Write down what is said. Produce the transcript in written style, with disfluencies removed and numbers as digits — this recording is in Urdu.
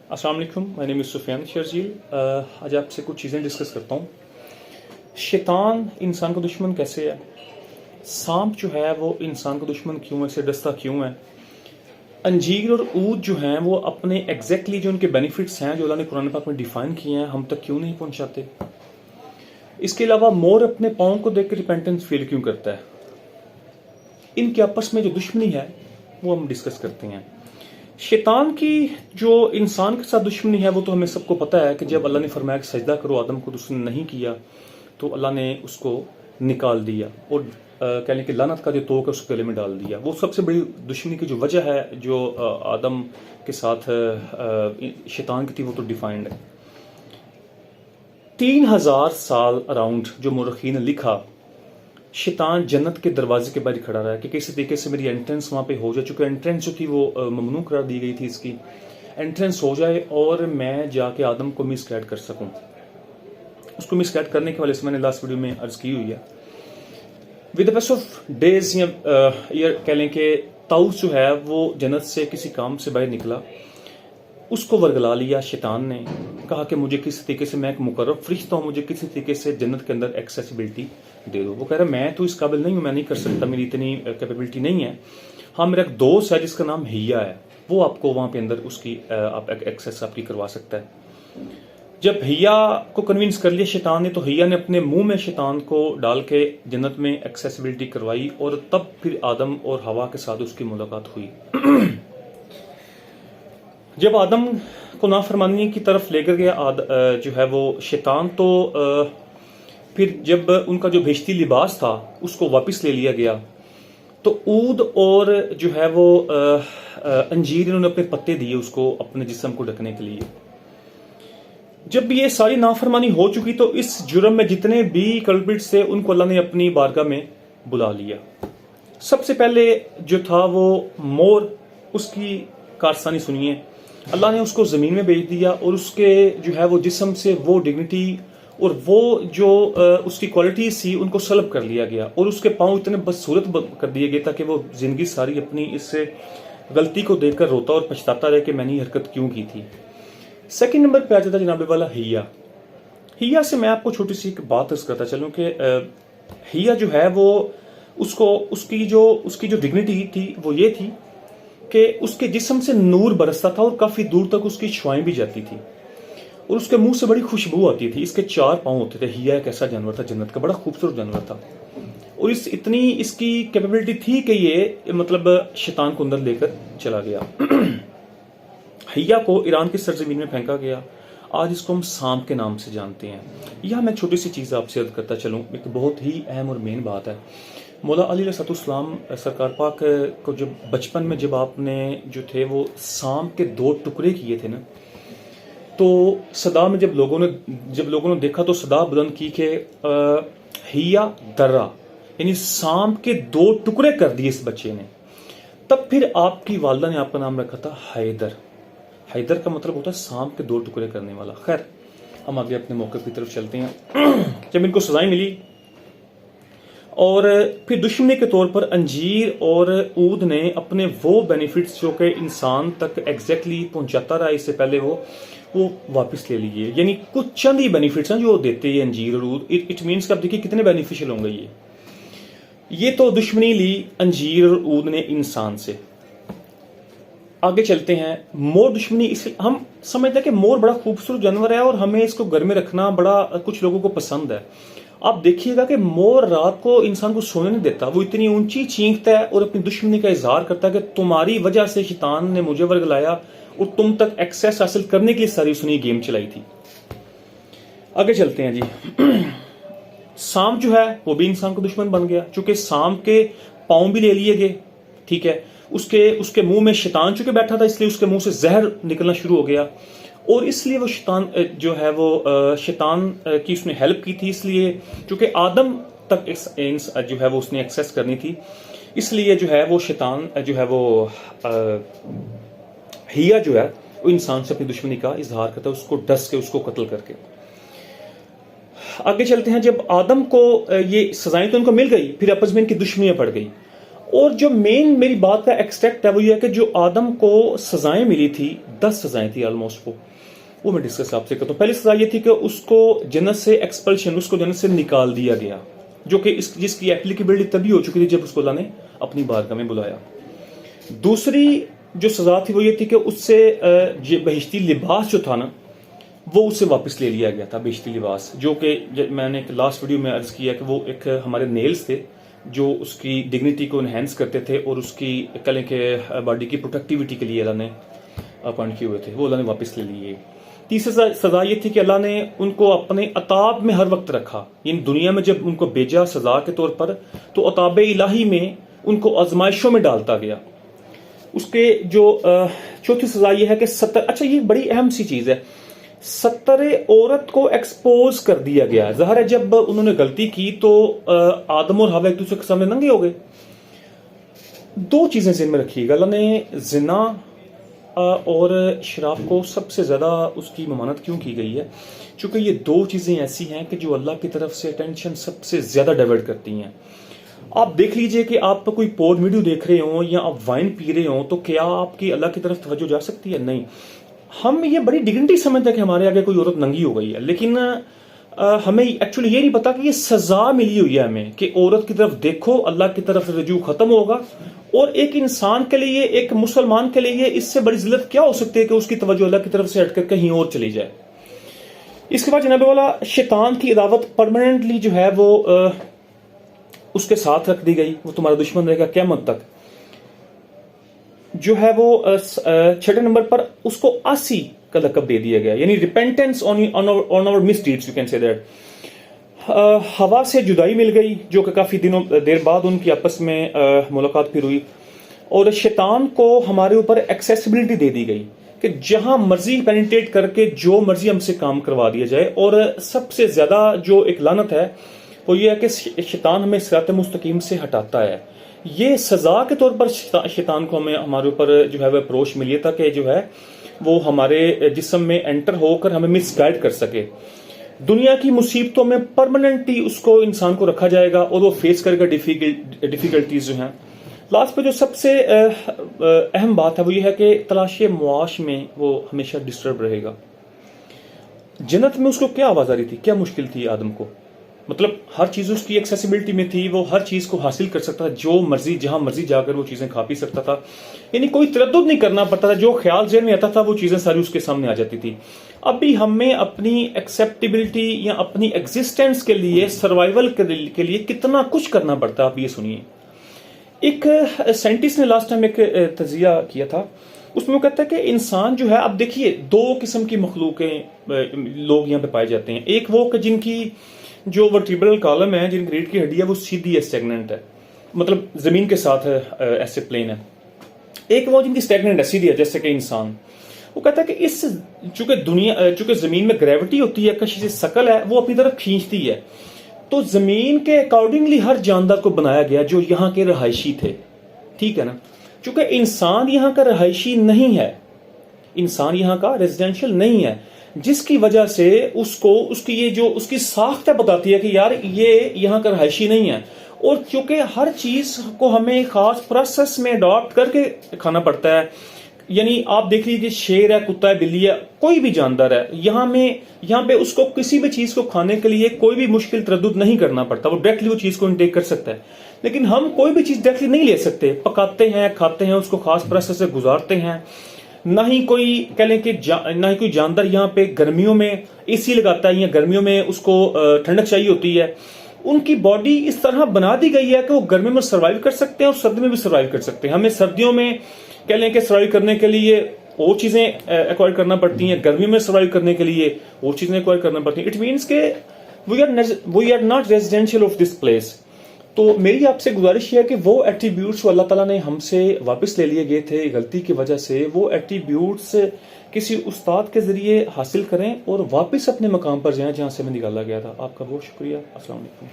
السلام علیکم، میں نیم سفیان شرزیل۔ آج آپ سے کچھ چیزیں ڈسکس کرتا ہوں۔ شیطان انسان کا دشمن کیسے ہے؟ سانپ جو ہے وہ انسان کا دشمن کیوں ہے، اسے ڈستا کیوں ہے؟ انجیر اور عود جو ہیں وہ اپنے ایگزیکٹلی جو ان کے بینیفٹس ہیں جو اللہ نے قرآن پاک میں ڈیفائن کیے ہیں ہم تک کیوں نہیں پہنچاتے؟ اس کے علاوہ مور اپنے پاؤں کو دیکھ کے ریپینٹنس فیل کیوں کرتا ہے؟ ان کے آپس میں جو دشمنی ہے وہ ہم ڈسکس کرتے ہیں۔ شیطان کی جو انسان کے ساتھ دشمنی ہے وہ تو ہمیں سب کو پتہ ہے کہ جب اللہ نے فرمایا کہ سجدہ کرو آدم کو تو اس نے نہیں کیا، تو اللہ نے اس کو نکال دیا اور کہنے کہ لعنت کا جو توق ہے اس کے گلے میں ڈال دیا۔ وہ سب سے بڑی دشمنی کی جو وجہ ہے جو آدم کے ساتھ شیطان کی تھی وہ تو ڈیفائنڈ ہے۔ 3000 سال اراؤنڈ جو مورخین نے لکھا، شیطان جنت کے دروازے کے باہر کھڑا رہا ہے کہ کسی طریقے سے میری انٹرنس وہاں پہ ہو جائے، چونکہ انٹرنس جو تھی وہ ممنوع قرار دی گئی تھی، اس کی انٹرنس ہو جائے اور میں جا کے آدم کو مس گائیڈ کر سکوں۔ اس کو مس گائیڈ کرنے کے والے سے میں نے لاسٹ ویڈیو میں عرض کی ہوئی ہے۔ ود دا آف ڈیز یا کہہ لیں کہ طاؤس جو ہے وہ جنت سے کسی کام سے باہر نکلا، اس کو ورگلا لیا شیطان نے، کہا کہ مجھے کسی طریقے سے میں ایک مقرب فرشتہ ہوں، مجھے کسی طریقے سے جنت کے اندر ایکسیسیبلٹی دے دو۔ وہ کہہ رہا میں تو اس قابل نہیں ہوں، میں نہیں کر سکتا، میری اتنی کیپیبلٹی نہیں ہے۔ ہاں میرا ایک دوست ہے جس کا نام ہیا ہے، وہ آپ کو وہاں پہ اندر اس کی آپ ایکسیس آپ کی کروا سکتا ہے۔ جب ہیا کو کنونس کر لیا شیطان نے، تو ہیا نے اپنے منہ میں شیطان کو ڈال کے جنت میں ایکسیسیبلٹی کروائی اور تب پھر آدم اور ہوا کے ساتھ اس کی ملاقات ہوئی۔ جب آدم کو نافرمانی کی طرف لے کر گیا جو ہے وہ شیطان، تو پھر جب ان کا جو بھیشتی لباس تھا اس کو واپس لے لیا گیا، تو عود اور جو ہے وہ انجیر انہوں نے اپنے پتے دیے اس کو اپنے جسم کو ڈھکنے کے لیے۔ جب یہ ساری نافرمانی ہو چکی تو اس جرم میں جتنے بھی کلپرٹس تھے ان کو اللہ نے اپنی بارگاہ میں بلا لیا۔ سب سے پہلے جو تھا وہ مور، اس کی کارسانی سنیے۔ اللہ نے اس کو زمین میں بھیج دیا اور اس کے جو ہے وہ جسم سے وہ ڈگنیٹی اور وہ جو اس کی کوالٹیز تھی ان کو سلب کر لیا گیا، اور اس کے پاؤں اتنے بدصورت کر دیے گئے تاکہ وہ زندگی ساری اپنی اس غلطی کو دیکھ کر روتا اور پچھتاتا رہے کہ میں نے یہ حرکت کیوں کی تھی۔ سیکنڈ نمبر پہ آ جاتا جناب والا ہیا سے میں آپ کو چھوٹی سی ایک بات عرض کرتا چلوں کہ ہیا جو ہے وہ اس کی جو ڈگنیٹی تھی وہ یہ تھی کہ اس کے جسم سے نور برستا تھا اور کافی دور تک اس کی چھوائیں بھی جاتی تھی، اور اس کے منہ سے بڑی خوشبو آتی تھی۔ اس کے 4 پاؤں ہوتے تھے۔ ہیا ایک ایسا جانور تھا جنت کا، بڑا خوبصورت جانور تھا، اور اتنی اس کی کیپیبلٹی تھی کہ یہ مطلب شیطان کو اندر لے کر چلا گیا۔ ہیا کو ایران کی سرزمین میں پھینکا گیا، آج اس کو ہم سانپ کے نام سے جانتے ہیں۔ یہاں میں چھوٹی سی چیز آپ سے عرض کرتا چلوں، ایک بہت ہی اہم اور مین بات ہے۔ مولا علی علیہ السلام سرکار پاک کو جب بچپن میں جب آپ نے جو تھے وہ سانپ کے 2 ٹکڑے کیے تھے نا، تو صدا میں جب لوگوں نے دیکھا تو صدا بلند کی کہ ہیا درا، یعنی سانپ کے 2 ٹکڑے کر دیے اس بچے نے۔ تب پھر آپ کی والدہ نے آپ کا نام رکھا تھا حیدر۔ حیدر کا مطلب ہوتا ہے سانپ کے 2 ٹکڑے کرنے والا۔ خیر، ہم آگے اپنے موقع کی طرف چلتے ہیں۔ جب ان کو سزائیں ملی اور پھر دشمنی کے طور پر انجیر اور عود نے اپنے وہ بینیفٹس جو کہ انسان تک ایگزیکٹلی پہنچاتا رہا اس سے پہلے وہ واپس لے لیے۔ یعنی کچھ چند ہی بینیفٹس ہیں جو دیتے ہیں انجیر اور عود۔ اٹ مینس کہ آپ دیکھیے کتنے بینیفیشل ہوں گے یہ تو دشمنی لی انجیر اور عود نے انسان سے۔ آگے چلتے ہیں، مور دشمنی ہم سمجھتے ہیں کہ مور بڑا خوبصورت جانور ہے اور ہمیں اس کو گھر میں رکھنا بڑا کچھ لوگوں کو پسند ہے۔ آپ دیکھیے گا کہ مور رات کو انسان کو سونے نہیں دیتا، وہ اتنی اونچی چینکتا ہے اور اپنی دشمنی کا اظہار کرتا ہے کہ تمہاری وجہ سے شیطان نے مجھے ورگلایا اور تم تک ایکسیس حاصل کرنے کے لیے ساری سنی گیم چلائی تھی۔ آگے چلتے ہیں جی۔ سانپ جو ہے وہ بھی انسان کو دشمن بن گیا، چونکہ سانپ کے پاؤں بھی لے لیے گئے، ٹھیک ہے۔ اس کے منہ میں شیطان چونکہ بیٹھا تھا اس لیے اس کے منہ سے زہر نکلنا شروع ہو گیا، اور اس لیے وہ شیطان جو ہے وہ شیطان کی اس نے ہیلپ کی تھی، اس لیے چونکہ آدم تک جو ہے وہ اس نے ایکسیس کرنی تھی، اس لیے جو ہے وہ شیطان جو ہے وہ ہیا جو ہے وہ انسان سے اپنی دشمنی کا اظہار کرتا ہے، اس کو ڈس کے اس کو قتل کر کے۔ آگے چلتے ہیں، جب آدم کو یہ سزائیں تو ان کو مل گئی، پھر آپس میں ان کی دشمنیاں پڑ گئی۔ اور جو مین میری بات کا ایکسٹریکٹ ہے وہ یہ ہے کہ جو آدم کو سزائیں ملی تھی 10 سزائیں تھی آلموسٹ، وہ میں ڈسکس آپ سے کرتا ہوں. پہلی سزا یہ تھی کہ اس کو جنت سے ایکسپلشن، اس کو جنت سے نکال دیا گیا، جو کہ جس کی اپلیکیبلٹی تبھی ہو چکی تھی جب اس کو اللہ نے اپنی بارگاہ میں بلایا. دوسری جو سزا تھی وہ یہ تھی کہ اس سے بہشتی لباس جو تھا نا وہ اس سے واپس لے لیا گیا تھا. بہشتی لباس جو کہ میں نے لاسٹ ویڈیو میں عرض کیا کہ وہ ایک ہمارے نیلز تھے جو اس کی ڈگنیٹی کو انہینس کرتے تھے اور اس کی کہلیں کہ باڈی کی پروٹیکٹیوٹی کے لیے اللہ نے اپوائنٹ کیے ہوئے تھے، وہ اللہ نے واپس لے لیے. تیسری سزا یہ تھی کہ اللہ نے ان کو اپنے عطاب میں ہر وقت رکھا، یعنی دنیا میں جب ان کو بھیجا سزا کے طور پر تو عطاب الہی میں ان کو آزمائشوں میں ڈالتا گیا. اس کے جو چوتھی سزا یہ ہے کہ اچھا یہ بڑی اہم سی چیز ہے، ستر عورت کو ایکسپوز کر دیا گیا. ظاہر ہے جب انہوں نے غلطی کی تو آدم اور حوا ایک دوسرے کے سامنے ننگے ہو گئے. دو چیزیں ذہن میں رکھیے گا، اللہ نے زنا اور شراب کو سب سے زیادہ اس کی ممانعت کیوں کی گئی ہے؟ چونکہ یہ دو چیزیں ایسی ہیں کہ جو اللہ کی طرف سے اٹینشن سب سے زیادہ ڈائیورٹ کرتی ہیں. آپ دیکھ لیجئے کہ آپ کوئی پورن ویڈیو دیکھ رہے ہوں یا آپ وائن پی رہے ہوں تو کیا آپ کی اللہ کی طرف توجہ جا سکتی ہے؟ نہیں. ہم یہ بڑی ڈگنیٹی سمجھتے ہیں کہ ہمارے آگے کوئی عورت ننگی ہو گئی ہے، لیکن ہمیں ایکچولی یہ نہیں پتا کہ یہ سزا ملی ہوئی ہے ہمیں کہ عورت کی طرف دیکھو، اللہ کی طرف رجوع ختم ہوگا. اور ایک انسان کے لیے، ایک مسلمان کے لیے اس سے بڑی ذلت کیا ہو سکتی ہے کہ اس کی توجہ اللہ کی طرف سے ہٹ کر کہیں اور چلی جائے. اس کے بعد جناب والا شیطان کی عداوت پرماننٹلی جو ہے وہ اس کے ساتھ رکھ دی گئی، وہ تمہارا دشمن رہے گا قیامت تک. جو ہے وہ 6 نمبر پر اس کو آسی کا لقب دے دیا گیا، یعنی repentance on our misdeeds, you can say that. ہوا سے جدائی مل گئی جو کہ کافی دیر بعد ان کی آپس میں ملاقات پھر ہوئی. اور شیطان کو ہمارے اوپر ایکسیسبلٹی دے دی گئی کہ جہاں مرضی پینیٹریٹ کر کے جو مرضی ہم سے کام کروا دیا جائے. اور سب سے زیادہ جو ایک لعنت ہے وہ یہ ہے کہ شیطان ہمیں صراط مستقیم سے ہٹاتا ہے. یہ سزا کے طور پر شیطان کو ہمارے اوپر جو ہے وہ اپروچ ملی ہے تاکہ جو ہے وہ ہمارے جسم میں انٹر ہو کر ہمیں مس گائڈ کر سکے. دنیا کی مصیبتوں میں پرماننٹلی اس کو انسان کو رکھا جائے گا اور وہ فیس کرے گا ڈیفیکلٹیز جو ہیں. لاسٹ پہ جو سب سے اہم بات ہے وہ یہ ہے کہ تلاش معاش میں وہ ہمیشہ ڈسٹرب رہے گا. جنت میں اس کو کیا آواز آ رہی تھی، کیا مشکل تھی آدم کو؟ مطلب ہر چیز اس کی ایکسیسیبلٹی میں تھی، وہ ہر چیز کو حاصل کر سکتا تھا، جو مرضی جہاں مرضی جا کر وہ چیزیں کھا پی سکتا تھا، یعنی کوئی تردد نہیں کرنا پڑتا تھا، جو خیال ذہن میں آتا تھا وہ چیزیں ساری اس کے سامنے آ جاتی تھی. ابھی ہمیں اپنی ایکسیپٹیبلٹی یا اپنی ایگزسٹنس کے لیے، سروائیول کے لیے کتنا کچھ کرنا پڑتا ہے، آپ یہ سنیے. ایک سائنٹسٹ نے لاسٹ ٹائم ایک تجزیہ کیا تھا، اس میں وہ کہتا ہے کہ انسان جو ہے، اب دیکھیے 2 قسم کی مخلوقیں لوگ یہاں پہ پائے جاتے ہیں. ایک وہ کہ جن کی جو ورٹیبرل کالم ہے، جن کی ریڑھ کی ہڈی ہے وہ سیدھی ہے، اسٹیگننٹ ہے، مطلب زمین کے ساتھ ایسے پلین ہے. ایک وہ جن کی اسٹیگننٹ ہے، سیدھی ہے، جیسے کہ انسان. وہ کہتا ہے کہ چونکہ زمین میں گریوٹی ہوتی ہے، کشش ثقل ہے، وہ اپنی طرف کھینچتی ہے، تو زمین کے اکارڈنگلی ہر جاندار کو بنایا گیا جو یہاں کے رہائشی تھے. ٹھیک ہے نا؟ چونکہ انسان یہاں کا رہائشی نہیں ہے، انسان یہاں کا ریزیڈینشل نہیں ہے، جس کی وجہ سے اس کی یہ جو اس کی ساخت بتاتی ہے کہ یار یہ یہاں کا رہائشی نہیں ہے. اور چونکہ ہر چیز کو ہمیں خاص پروسیس میں اڈاپٹ کر کے کھانا پڑتا ہے، یعنی آپ دیکھ لیجیے شیر ہے، کتا ہے، بلی ہے، کوئی بھی جاندار ہے، یہاں پہ اس کو کسی بھی چیز کو کھانے کے لیے کوئی بھی مشکل تردد نہیں کرنا پڑتا، وہ ڈائریکٹلی وہ چیز کو انٹیک کر سکتا ہے. لیکن ہم کوئی بھی چیز ڈائریکٹلی نہیں لے سکتے، پکاتے ہیں، کھاتے ہیں، اس کو خاص پروسیس سے گزارتے ہیں. نہ ہی کوئی کہہ لیں کہ نہ ہی کوئی جاندار یہاں پہ گرمیوں میں اے سی لگاتا ہے یا گرمیوں میں اس کو ٹھنڈک چاہیے ہوتی ہے. ان کی باڈی اس طرح بنا دی گئی ہے کہ وہ گرمی میں سروائیو کر سکتے ہیں اور سردی میں بھی سروائیو کر سکتے ہیں. ہمیں سردیوں میں کہہ لیں کہ سروائیو کرنے کے لیے اور چیزیں ایکوائر کرنا پڑتی ہیں، گرمی میں سروائیو کرنے کے لیے اور چیزیں ایکوائر کرنا پڑتی ہیں. اٹ مینس کہ we are not residential of this place. تو میری آپ سے گزارش یہ ہے کہ وہ ایٹریبیوٹس اللہ تعالیٰ نے ہم سے واپس لے لیے گئے تھے غلطی کی وجہ سے، وہ ایٹریبیوٹس کسی استاد کے ذریعے حاصل کریں اور واپس اپنے مقام پر جائیں جہاں سے ہمیں نکالا گیا تھا. آپ کا بہت شکریہ. السلام علیکم.